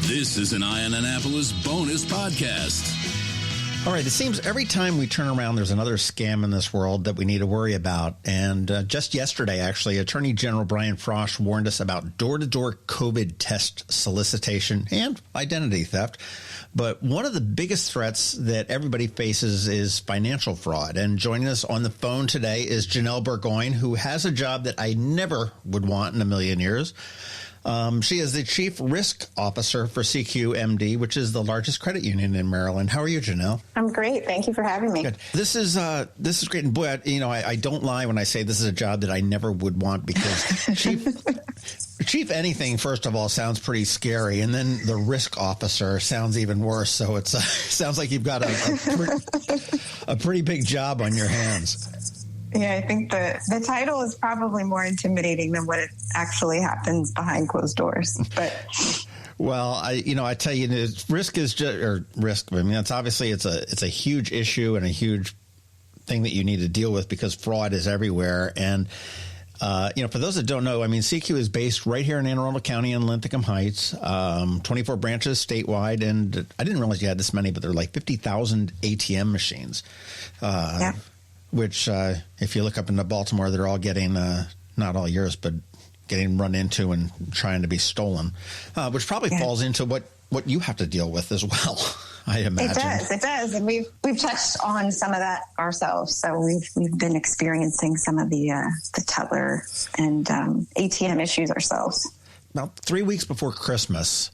This is an Eye on Annapolis bonus podcast. All right, it seems every time we turn around, there's another scam in this world that we need to worry about. And just yesterday, actually, Attorney General Brian Frosh warned us about door-to-door COVID test solicitation and identity theft. But one of the biggest threats that everybody faces is financial fraud. And joining us on the phone today is Janelle Burgoyne, who has a job that I never would want in a million years. She is the Chief Risk Officer for SECU MD, which is the largest credit union in Maryland. How are you, Janelle? I'm great. Thank you for having me. Good. This is great. And boy, I don't lie when I say this is a job that I never would want, because Chief anything, first of all, sounds pretty scary. And then the risk officer sounds even worse. So it sounds like you've got a pretty big job on your hands. Yeah, I think the title is probably more intimidating than what it actually happens behind closed doors. But well, I tell you, risk is risk. I mean, it's obviously it's a huge issue and a huge thing that you need to deal with, because fraud is everywhere. And for those that don't know, I mean, SECU is based right here in Anne Arundel County in Linthicum Heights, 24 branches statewide. And I didn't realize you had this many, but there are like 50,000 ATM machines. Yeah. Which, if you look up into Baltimore, they're all getting, not all yours, but getting run into and trying to be stolen, which probably falls into what you have to deal with as well, I imagine. It does. And we've touched on some of that ourselves. So we've been experiencing some of the teller and ATM issues ourselves. About 3 weeks before Christmas,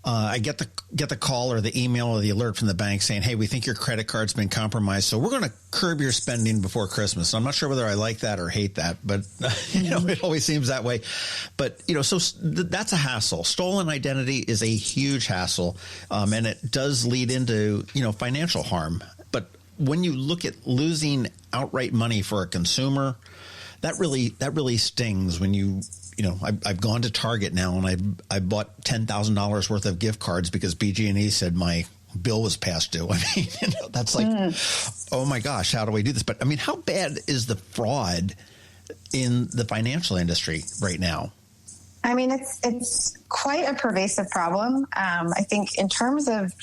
I get the call or the email or the alert from the bank saying, hey, we think your credit card's been compromised, so we're going to curb your spending before Christmas. I'm not sure whether I like that or hate that, but it always seems that way. But so that's a hassle. Stolen identity is a huge hassle, and it does lead into financial harm. But when you look at losing outright money for a consumer, that really stings when you. I've gone to Target now and I bought $10,000 worth of gift cards because BG&E said my bill was past due. I mean, that's like, oh my gosh, how do we do this? But I mean, how bad is the fraud in the financial industry right now? I mean, it's quite a pervasive problem. I think in terms of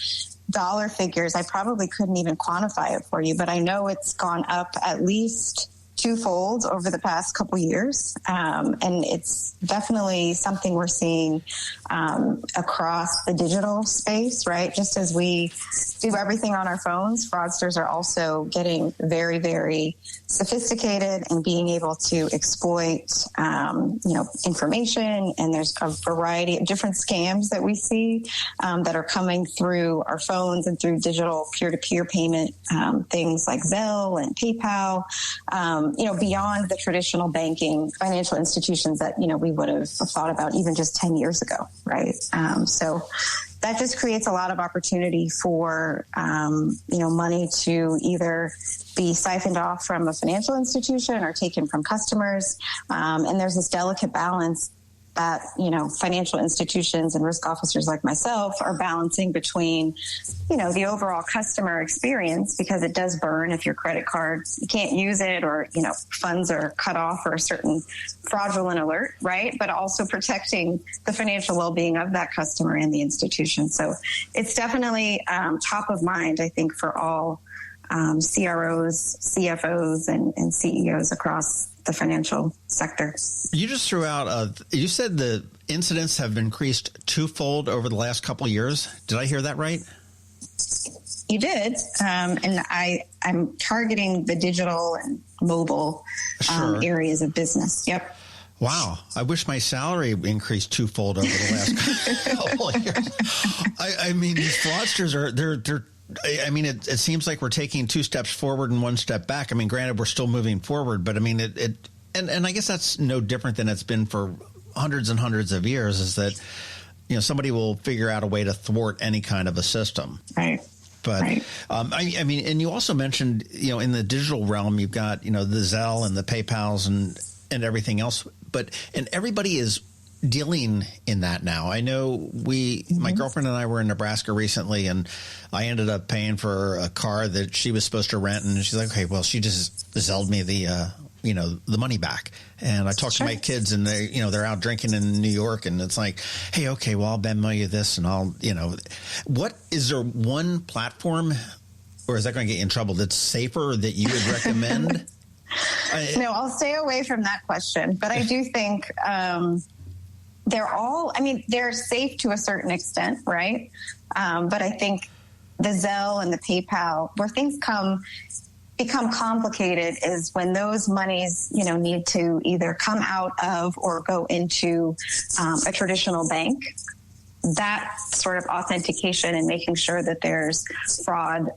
dollar figures, I probably couldn't even quantify it for you, but I know it's gone up at least twofold over the past couple years. And it's definitely something we're seeing across the digital space, right? Just as we do everything on our phones, fraudsters are also getting very, very sophisticated and being able to exploit, information. And there's a variety of different scams that we see that are coming through our phones and through digital peer-to-peer payment, things like Zelle and PayPal, beyond the traditional banking financial institutions that, we would have thought about even just 10 years ago, right? So that just creates a lot of opportunity for, money to either be siphoned off from a financial institution or taken from customers. And there's this delicate balance that, financial institutions and risk officers like myself are balancing between, the overall customer experience, because it does burn if your credit card, you can't use it, or, funds are cut off for a certain fraudulent alert, right? But also protecting the financial well-being of that customer and the institution. So it's definitely top of mind, I think, for all CROs, CFOs, and CEOs across the financial sector. You just threw out, you said the incidents have increased twofold over the last couple of years. Did I hear that right? You did. And I'm targeting the digital and mobile areas of business. Yep. Wow. I wish my salary increased twofold over the last couple of years. I mean, these fraudsters they're I mean, it seems like we're taking 2 steps forward and 1 step back. I mean, granted, we're still moving forward, but I mean, and I guess that's no different than it's been for hundreds and hundreds of years, is that, somebody will figure out a way to thwart any kind of a system. Right. But, right. I mean, and you also mentioned, in the digital realm, you've got, the Zelle and the PayPals and everything else, and everybody is dealing in that now. I know my girlfriend and I were in Nebraska recently, and I ended up paying for a car that she was supposed to rent, and she's like, okay, well, she just Zelled me the the money back. And I talk to my kids, and they're out drinking in New York, and it's like, hey, okay, well, I'll Venmo you this, and what is there one platform, or is that going to get you in trouble, that's safer that you would recommend? No, I'll stay away from that question. But I do think they're safe to a certain extent, right? But I think the Zelle and the PayPal, where things become complicated, is when those monies, need to either come out of or go into a traditional bank. That sort of authentication and making sure that there's fraud,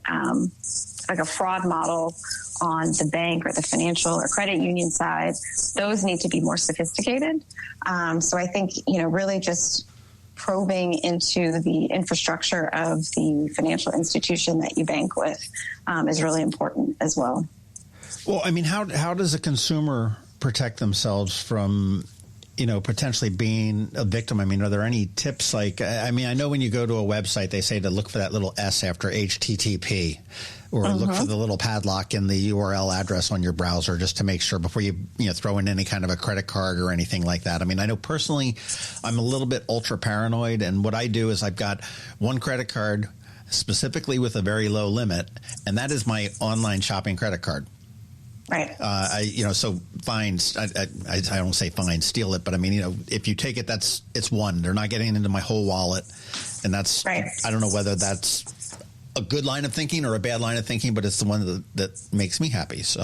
like a fraud model on the bank or the financial or credit union side, those need to be more sophisticated. So I think, really just probing into the infrastructure of the financial institution that you bank with is really important as well. Well, I mean, how does a consumer protect themselves from, potentially being a victim? I mean, are there any tips? I know when you go to a website, they say to look for that little S after HTTP, or look for the little padlock in the URL address on your browser, just to make sure before you throw in any kind of a credit card or anything like that. I mean, I know personally I'm a little bit ultra paranoid, and what I do is I've got one credit card specifically with a very low limit, and that is my online shopping credit card. Right. So fine. I don't say fine, steal it, but I mean, if you take it, it's one. They're not getting into my whole wallet, and that's right. I don't know whether that's a good line of thinking or a bad line of thinking, but it's the one that makes me happy. So.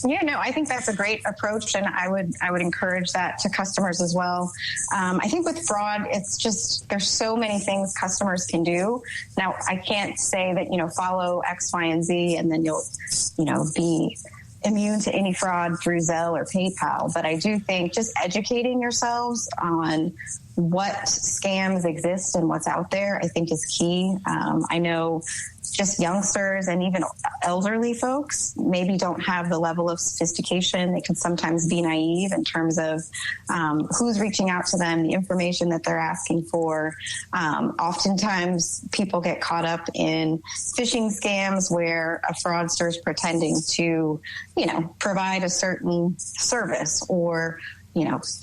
Yeah, no, I think that's a great approach, and I would encourage that to customers as well. I think with fraud, it's just there's so many things customers can do. Now, I can't say that follow X, Y, and Z, and then you'll be immune to any fraud through Zelle or PayPal. But I do think just educating yourselves on what scams exist and what's out there, I think is key. I know just youngsters and even elderly folks maybe don't have the level of sophistication. They can sometimes be naive in terms of who's reaching out to them, the information that they're asking for. Oftentimes people get caught up in phishing scams where a fraudster is pretending to, provide a certain service, or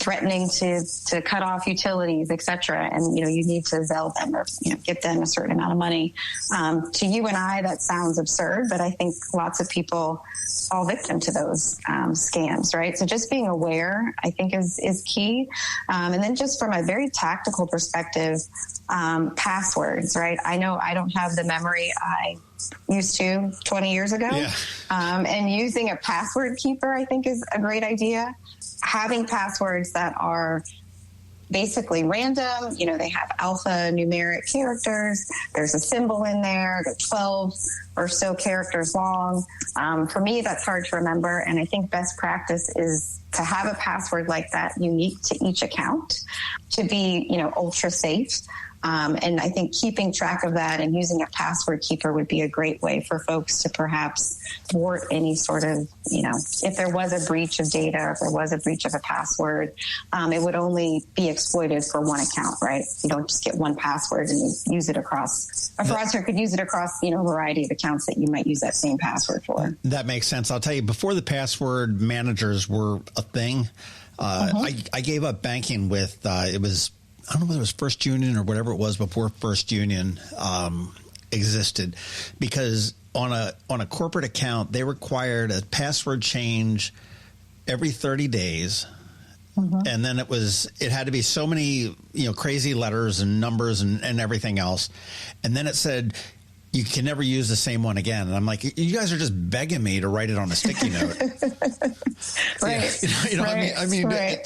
threatening to cut off utilities, et cetera. And, you need to Zelle them or, get them a certain amount of money. To you and I, that sounds absurd, but I think lots of people fall victim to those scams, right? So just being aware, I think, is key. And then just from a very tactical perspective, passwords, right? I know I don't have the memory I used to 20 years ago. Yeah. And using a password keeper, I think, is a great idea. Having passwords that are basically random, they have alphanumeric characters. There's a symbol in there. They're 12 or so characters long. For me, that's hard to remember. And I think best practice is to have a password like that unique to each account to be, ultra safe. And I think keeping track of that and using a password keeper would be a great way for folks to perhaps thwart any sort of, if there was a breach of data, or if there was a breach of a password, it would only be exploited for one account, right? You don't just get one password and use it across. A fraudster could use it across, a variety of accounts that you might use that same password for. That makes sense. I'll tell you, before the password managers were a thing, I gave up banking with, it was, I don't know whether it was First Union or whatever it was before First Union existed, because on a corporate account, they required a password change every 30 days. And then it had to be so many, crazy letters and numbers and everything else. And then it said, you can never use the same one again. And I'm like, you guys are just begging me to write it on a sticky note. Right. Yeah, right. I mean, right.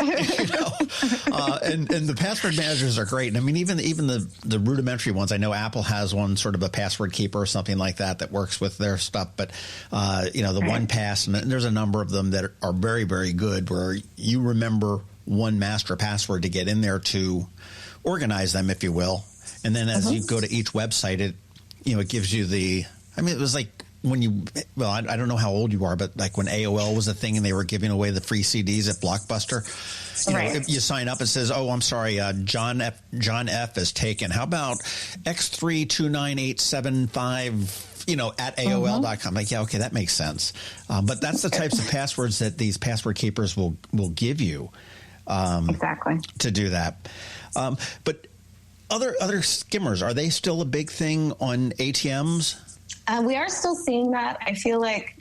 And the password managers are great. And I mean, even the rudimentary ones, I know Apple has one, sort of a password keeper or something like that works with their stuff. But, the 1Pass, and there's a number of them that are very, very good, where you remember one master password to get in there to organize them, if you will. And then as you go to each website, it gives you it was like when I don't know how old you are, but like when AOL was a thing and they were giving away the free CDs at Blockbuster, if you sign up, it says, oh, I'm sorry, John F is taken. How about X32985, at AOL.com. Like, yeah, okay, that makes sense. But that's the types of passwords that these password keepers will give you. Exactly. To do that. But other skimmers, are they still a big thing on ATMs? We are still seeing that. I feel like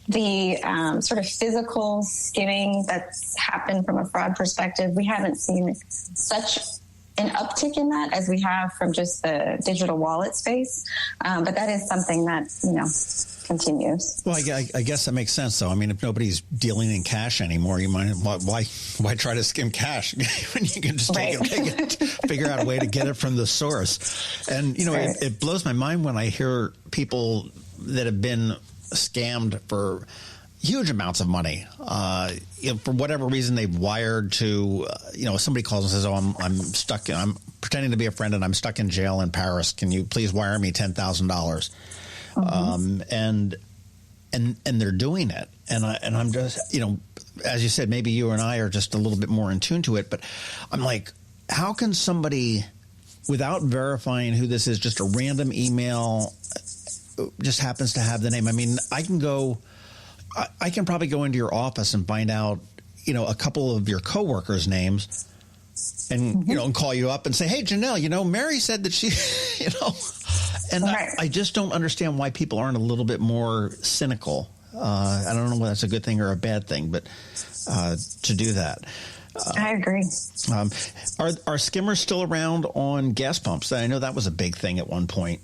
the sort of physical skimming that's happened from a fraud perspective, we haven't seen such an uptick in that as we have from just the digital wallet space. But that is something that, continues. Well, I guess that makes sense, though. I mean, if nobody's dealing in cash anymore, you might why try to skim cash when you can just take it, figure out a way to get it from the source. And it blows my mind when I hear people that have been scammed for huge amounts of money. For whatever reason, they've wired to, somebody calls and says, "Oh, I'm stuck. I'm pretending to be a friend, and I'm stuck in jail in Paris. Can you please wire me $10,000?" And they're doing it. And I'm just, as you said, maybe you and I are just a little bit more in tune to it. But I'm like, how can somebody, without verifying who this is, just a random email, just happens to have the name? I mean, I can probably go into your office and find out, a couple of your coworkers' names and, and call you up and say, "Hey, Janelle, Mary said that she, and I just don't understand why people aren't a little bit more cynical. I don't know whether that's a good thing or a bad thing, but to do that. I agree. Are skimmers still around on gas pumps? I know that was a big thing at one point.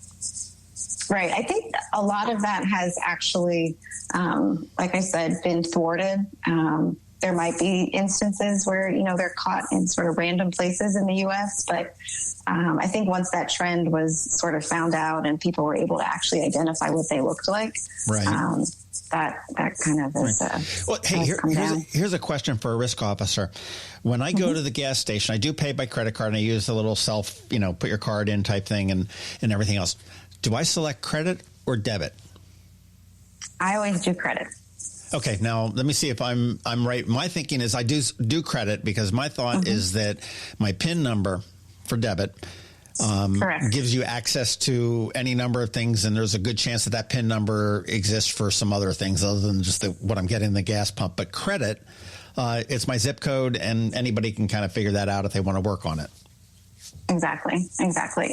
Right. I think a lot of that has actually, like I said, been thwarted. There might be instances where, they're caught in sort of random places in the U.S., but I think once that trend was sort of found out and people were able to actually identify what they looked like, right. That kind of is. Well, hey, here's a question for a risk officer. When I go to the gas station, I do pay by credit card, and I use the little self, put your card in type thing and everything else. Do I select credit or debit? I always do credit. Okay, now let me see if I'm right. My thinking is I do credit because my thought is that my PIN number for debit gives you access to any number of things, and there's a good chance that PIN number exists for some other things other than just what I'm getting in the gas pump. But credit, it's my zip code, and anybody can kind of figure that out if they want to work on it. Exactly.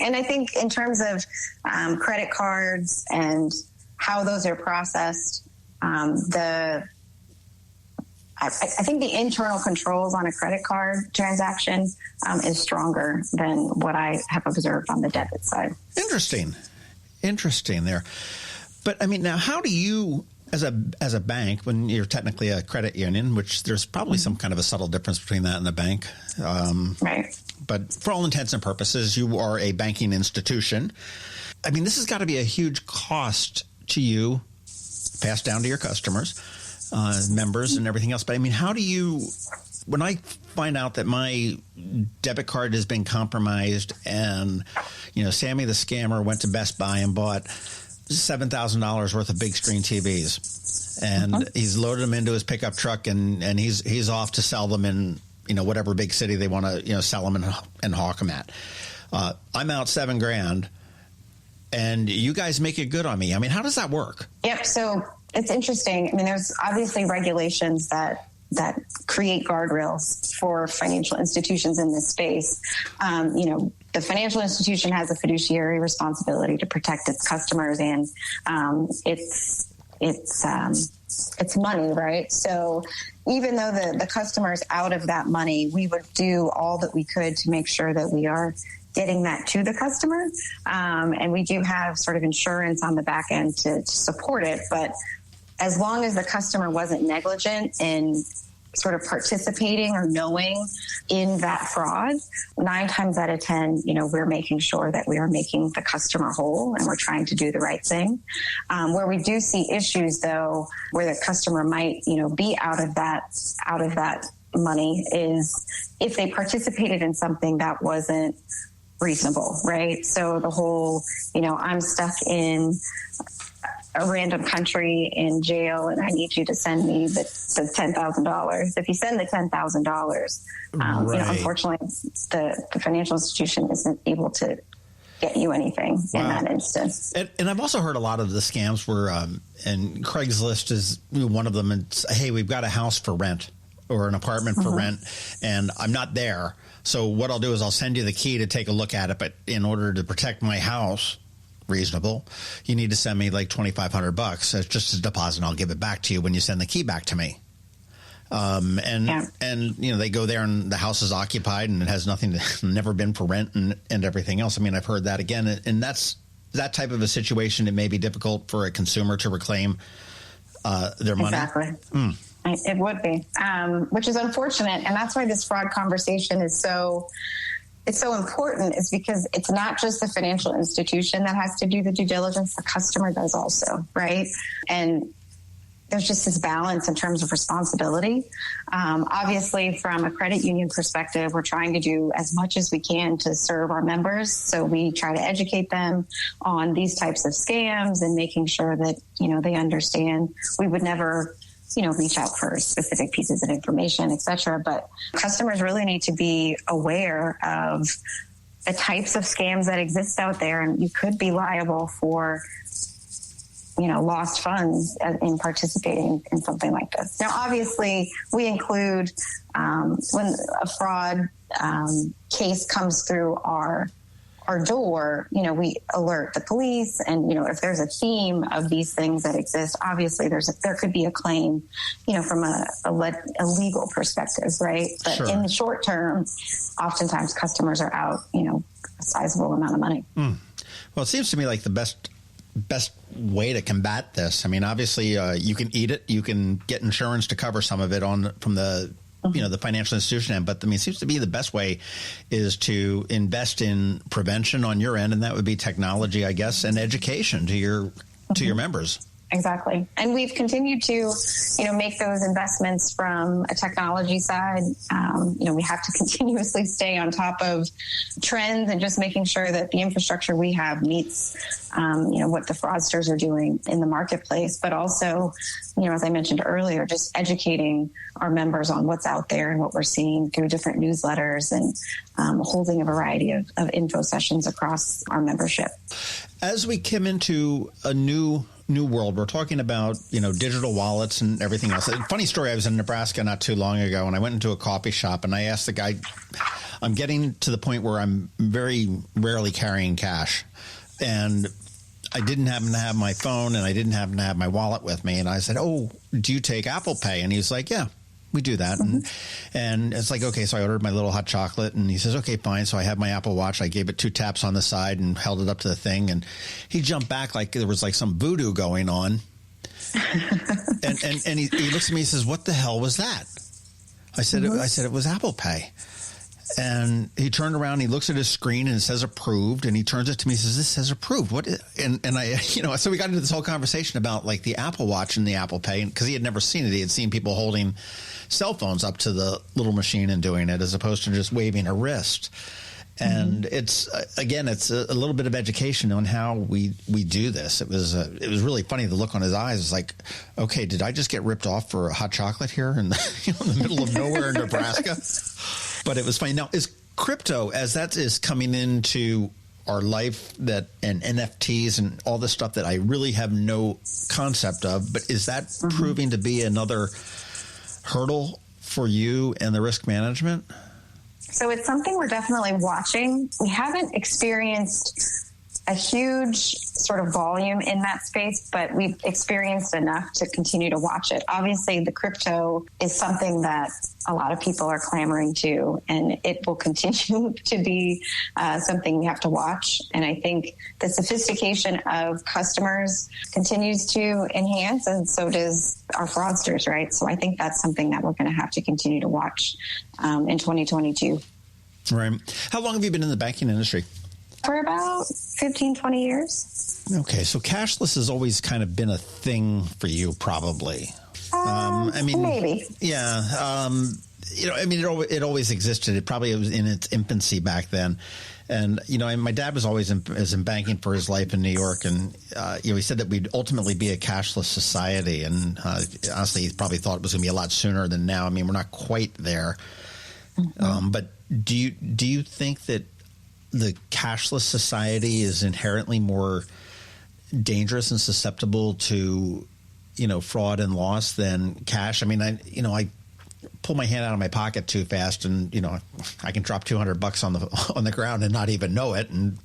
And I think in terms of credit cards and how those are processed, I think the internal controls on a credit card transaction is stronger than what I have observed on the debit side. Interesting there. But I mean, now how do you, as a bank, when you're technically a credit union, which there's probably some kind of a subtle difference between that and a bank, right? But for all intents and purposes, you are a banking institution. I mean, this has got to be a huge cost to you, passed down to your customers, members, and everything else. But I mean, how do you, when I find out that my debit card has been compromised and, Sammy the scammer went to Best Buy and bought $7,000 worth of big screen TVs, and he's loaded them into his pickup truck, and he's off to sell them in, whatever big city they want to, sell them and hawk them at. I'm out $7,000. And you guys make it good on me. I mean, how does that work? Yep. So it's interesting. I mean, there's obviously regulations that create guardrails for financial institutions in this space. The financial institution has a fiduciary responsibility to protect its customers and it's money, right? So even though the customer is out of that money, we would do all that we could to make sure that we are getting that to the customer. And we do have sort of insurance on the back end to support it. But as long as the customer wasn't negligent in sort of participating or knowing in that fraud, 9 times out of 10, we're making sure that we are making the customer whole and we're trying to do the right thing. Where we do see issues, though, where the customer might, be out of that money is if they participated in something that wasn't reasonable, right? So the whole, I'm stuck in a random country in jail and I need you to send me the $10,000. If you send the $10,000, right. Unfortunately, the financial institution isn't able to get you anything in that instance. And I've also heard a lot of the scams where, and Craigslist is one of them. It's, hey, we've got a house for rent or an apartment for rent, and I'm not there. So what I'll do is I'll send you the key to take a look at it. But in order to protect my house, reasonable, you need to send me like $2,500. It's just a deposit, and I'll give it back to you when you send the key back to me. And you know, they go there and the house is occupied and it has never been for rent and everything else. I mean, I've heard that again, and that's that type of a situation. It may be difficult for a consumer to reclaim their money. Exactly. It would be, which is unfortunate. And that's why this fraud conversation is so important, is because it's not just the financial institution that has to do the due diligence. The customer does also, right? And there's just this balance in terms of responsibility. Obviously, from a credit union perspective, we're trying to do as much as we can to serve our members. So we try to educate them on these types of scams and making sure that, you know, they understand we would never, you know, reach out for specific pieces of information, et cetera. But customers really need to be aware of the types of scams that exist out there, and you could be liable for, you know, lost funds in participating in something like this. Now, obviously, we include when a fraud case comes through our door, you know, we alert the police, and, you know, if there's a theme of these things that exist, obviously there could be a claim, you know, from a legal perspective, right? But in the short term, oftentimes customers are out, you know, a sizable amount of money. Well, it seems to me like the best way to combat this. I mean, obviously, you can eat it. You can get insurance to cover some of it from the you know, the financial institution end. But I mean, it seems to be the best way is to invest in prevention on your end, and that would be technology, I guess, and education to your members. Exactly. And we've continued to, you know, make those investments from a technology side. You know, we have to continuously stay on top of trends and just making sure that the infrastructure we have meets, you know, what the fraudsters are doing in the marketplace. But also, you know, as I mentioned earlier, just educating our members on what's out there and what we're seeing through different newsletters and holding a variety of info sessions across our membership. As we come into a new world, we're talking about, you know, digital wallets and everything else. A funny story, I was in Nebraska not too long ago, and I went into a coffee shop, and I asked the guy, I'm getting to the point where I'm very rarely carrying cash, and I didn't happen to have my phone, and I didn't happen to have my wallet with me. And I said, oh, do you take Apple Pay? And he's like, yeah, we do that. And it's like, okay, so I ordered my little hot chocolate, and he says, okay, fine. So I have my Apple Watch. I gave it 2 taps on the side and held it up to the thing. And he jumped back like there was like some voodoo going on. and he looks at me and says, what the hell was that? I said, it was Apple Pay. And he turned around, he looks at his screen, and it says approved, and he turns it to me and says, this says approved. What is, and I, you know, so we got into this whole conversation about like the Apple Watch and the Apple Pay, because he had never seen it. He had seen people holding cell phones up to the little machine and doing it, as opposed to just waving a wrist. And it's, again, it's a little bit of education on how we do this. It was really funny. The look on his eyes was like, okay, did I just get ripped off for a hot chocolate here in the middle of nowhere in Nebraska? But it was funny. Now, is crypto, as that is coming into our life, that and NFTs and all this stuff that I really have no concept of, but is that proving to be another hurdle for you and the risk management? So it's something we're definitely watching. We haven't experienced a huge sort of volume in that space, but we've experienced enough to continue to watch it. Obviously, the crypto is something that a lot of people are clamoring to, and it will continue to be something we have to watch. And I think the sophistication of customers continues to enhance, and so does our fraudsters, right? So I think that's something that we're going to have to continue to watch in 2022. Right. How long have you been in the banking industry? For about 15, 20 years. Okay, so cashless has always kind of been a thing for you, probably. I mean, maybe. Yeah. You know, I mean, it always existed. It probably was in its infancy back then. And, you know, and my dad was always in banking for his life in New York. And, you know, he said that we'd ultimately be a cashless society. And honestly, he probably thought it was going to be a lot sooner than now. I mean, we're not quite there. But do you think that the cashless society is inherently more dangerous and susceptible to, fraud and loss than cash. I mean, I pull my hand out of my pocket too fast, and I can drop $200 on the ground and not even know it, and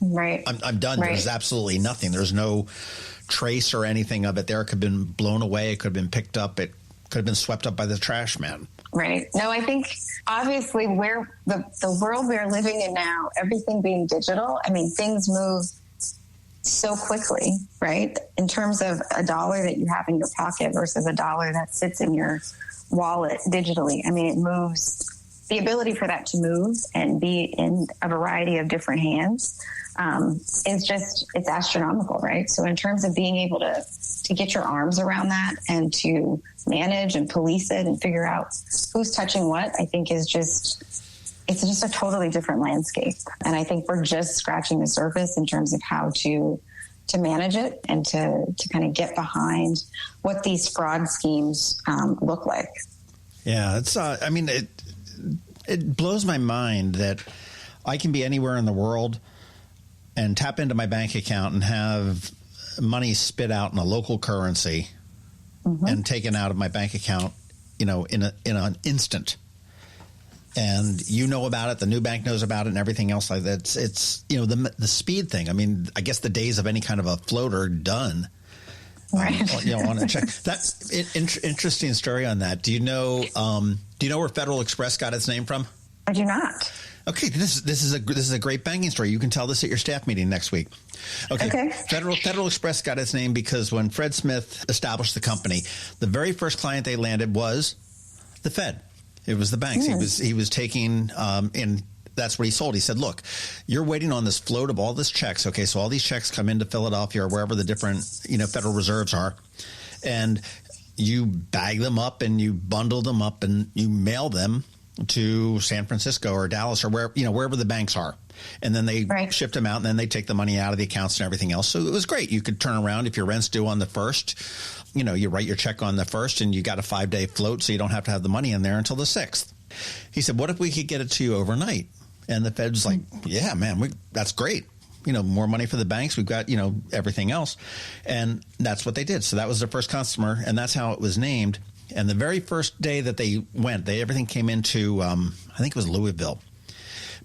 right, I'm done. Right. There's absolutely nothing. There's no trace or anything of it there. It could have been blown away. It could have been picked up. It could have been swept up by the trash man. Right. No, I think obviously where the world we're living in now, everything being digital, I mean, things move so quickly, right? In terms of a dollar that you have in your pocket versus a dollar that sits in your wallet digitally. I mean, it moves. The ability for that to move and be in a variety of different hands it's astronomical, right? So in terms of being able to get your arms around that and to manage and police it and figure out who's touching what, I think it's just a totally different landscape. And I think we're just scratching the surface in terms of how to manage it and to kind of get behind what these fraud schemes look like. Yeah, it's, it blows my mind that I can be anywhere in the world and tap into my bank account and have money spit out in a local currency and taken out of my bank account, in an instant. And about it, the new bank knows about it, and everything else like that. It's the speed thing. I mean, I guess the days of any kind of a float are done. Right. On a check. That's interesting story on that. Do you know where Federal Express got its name from? I do not. Okay, this is a great banking story. You can tell this at your staff meeting next week. Okay. Federal Express got its name because when Fred Smith established the company, the very first client they landed was the Fed. It was the banks. He was taking in. That's what he sold. He said, look, you're waiting on this float of all this checks. Okay, so all these checks come into Philadelphia or wherever the different, Federal Reserves are. And you bag them up and you bundle them up and you mail them to San Francisco or Dallas or wherever the banks are. And then they shipped them out, and then they take the money out of the accounts and everything else. So it was great. You could turn around if your rent's due on the 1st. You write your check on the 1st and you got a 5-day float, so you don't have to have the money in there until the 6th. He said, what if we could get it to you overnight? And the Fed's like, yeah, man, that's great. More money for the banks. We've got, everything else. And that's what they did. So that was their first customer, and that's how it was named. And the very first day that they went, everything came into, I think it was Louisville.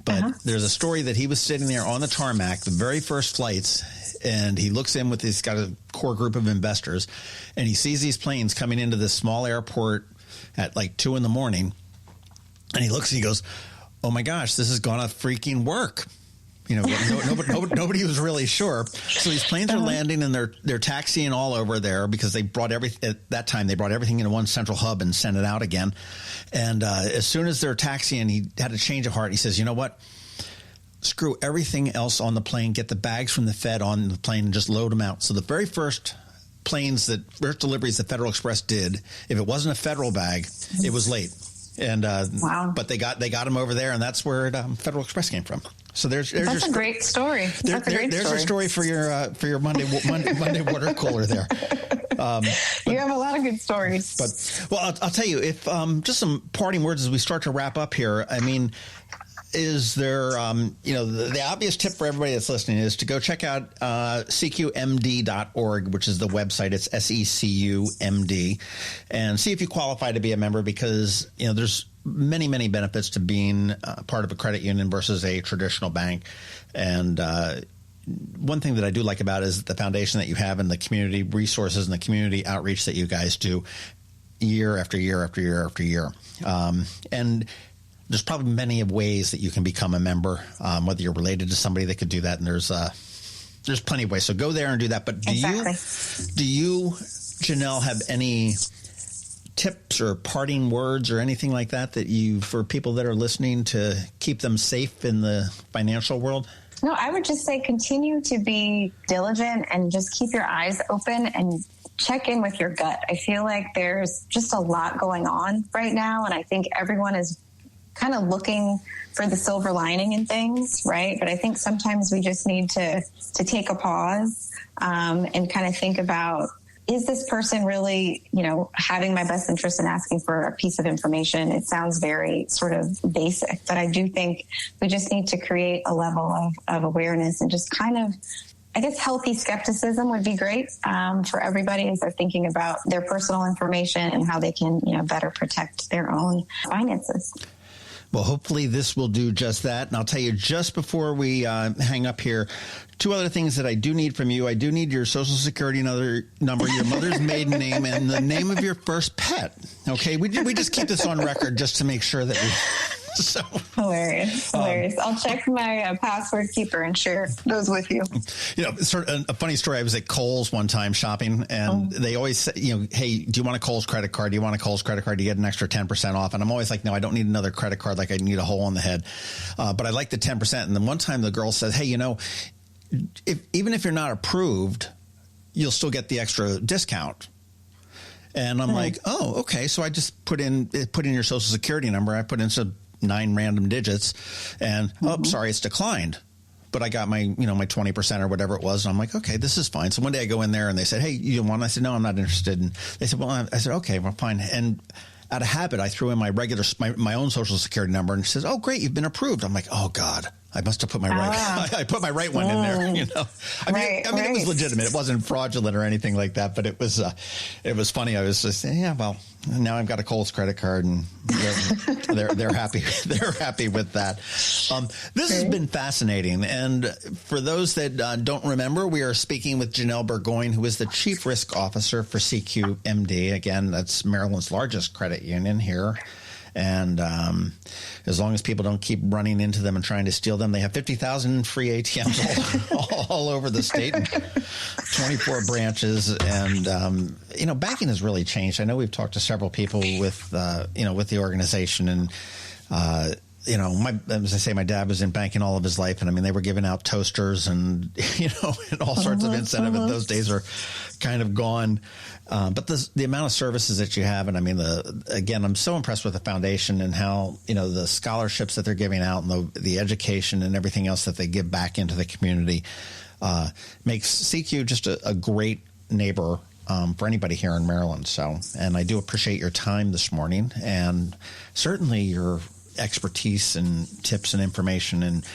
But there's a story that he was sitting there on the tarmac, the very first flights, and he looks in with he's got a core group of investors, and he sees these planes coming into this small airport at like 2 a.m. And he looks and he goes, oh my gosh, this is going to freaking work. Nobody was really sure. So these planes are landing and they're taxiing all over there because they brought at that time they brought everything into one central hub and sent it out again. And as soon as they're taxiing, he had a change of heart. He says, you know what? Screw everything else on the plane. Get the bags from the Fed on the plane and just load them out. So the very first first deliveries that Federal Express did, if it wasn't a federal bag, it was late. And but they got them over there, and that's where Federal Express came from. So there's that's a great story. There's a story for your Monday water cooler there. You have a lot of good stories. But I'll tell you, if just some parting words as we start to wrap up here. I mean, is there the obvious tip for everybody that's listening is to go check out secumd.org, which is the website. It's SECUMD, and see if you qualify to be a member, because there's many benefits to being part of a credit union versus a traditional bank. And one thing that I do like about it is the foundation that you have and the community resources and the community outreach that you guys do year after year after year after year. And there's probably many ways that you can become a member, whether you're related to somebody that could do that. And there's plenty of ways. So go there and do that. But do you, Janelle, have any tips or parting words or anything like that for people that are listening to keep them safe in the financial world? No, I would just say continue to be diligent and just keep your eyes open and check in with your gut. I feel like there's just a lot going on right now, and I think everyone is kind of looking for the silver lining in things, right? But I think sometimes we just need to take a pause and kind of think about, is this person really, having my best interest in asking for a piece of information? It sounds very sort of basic, but I do think we just need to create a level of awareness and just kind of, I guess, healthy skepticism would be great for everybody as they're thinking about their personal information and how they can, better protect their own finances. Well, hopefully this will do just that. And I'll tell you just before we hang up here, 2 other things that I do need from you. I do need your Social Security number, your mother's maiden name, and the name of your first pet. Okay, we just keep this on record just to make sure that we... So hilarious. I'll check my password keeper and share those with you. Sort of a funny story. I was at Kohl's one time shopping, and they always say, hey, do you want a Kohl's credit card? Do you want a Kohl's credit card? Do you get an extra 10% off? And I'm always like, no, I don't need another credit card. Like I need a hole in the head. But I like the 10%. And then one time the girl said, hey, even if you're not approved, you'll still get the extra discount. And I'm like, oh, okay. So I just put in your Social Security number. I put in some 9 random digits, and sorry, it's declined. But I got my, my 20% or whatever it was. And I'm like, okay, this is fine. So one day I go in there and they said, hey, you want? I said, no, I'm not interested. And they said, well, I said, okay, well, fine. And out of habit, I threw in my regular, my own Social Security number, and she says, oh, great, you've been approved. I'm like, oh God, I must have put my right. I put my right one in there. I mean, it was legitimate. It wasn't fraudulent or anything like that. But it was funny. I was just saying, yeah, well, now I've got a Kohl's credit card, and they're happy. They're happy with that. This has been fascinating. And for those that don't remember, we are speaking with Janelle Burgoyne, who is the Chief Risk Officer for SECU MD. Again, that's Maryland's largest credit union here. And as long as people don't keep running into them and trying to steal them, they have 50,000 free ATMs all over the state, and 24 branches. And, banking has really changed. I know we've talked to several people with the organization. And, as I say, my dad was in banking all of his life. And, I mean, they were giving out toasters and, and all sorts of incentive. And those days are kind of gone. But the amount of services that you have, and I mean, again, I'm so impressed with the foundation and how, the scholarships that they're giving out and the education and everything else that they give back into the community makes SECU just a great neighbor for anybody here in Maryland. So, and I do appreciate your time this morning and certainly your expertise and tips and information. And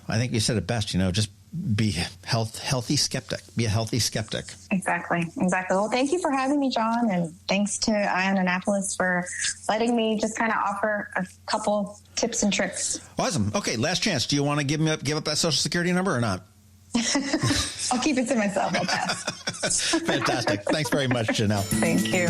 I think you said it best, just be healthy skeptic. Be a healthy skeptic. Exactly. Well, thank you for having me, John, and thanks to Ion Annapolis for letting me just kind of offer a couple tips and tricks. Awesome. Okay, last chance. Do you want to give up that Social Security number or not? I'll keep it to myself. I'll pass. Fantastic. Thanks very much, Janelle. Thank you.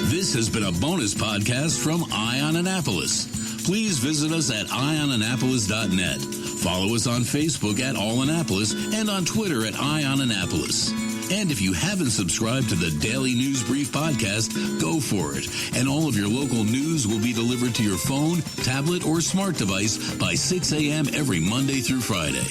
This has been a bonus podcast from Ion Annapolis. Please visit us at ionannapolis.net. Follow us on Facebook at All Annapolis and on Twitter at Ion Annapolis. And if you haven't subscribed to the Daily News Brief podcast, go for it. And all of your local news will be delivered to your phone, tablet, or smart device by 6 a.m. every Monday through Friday.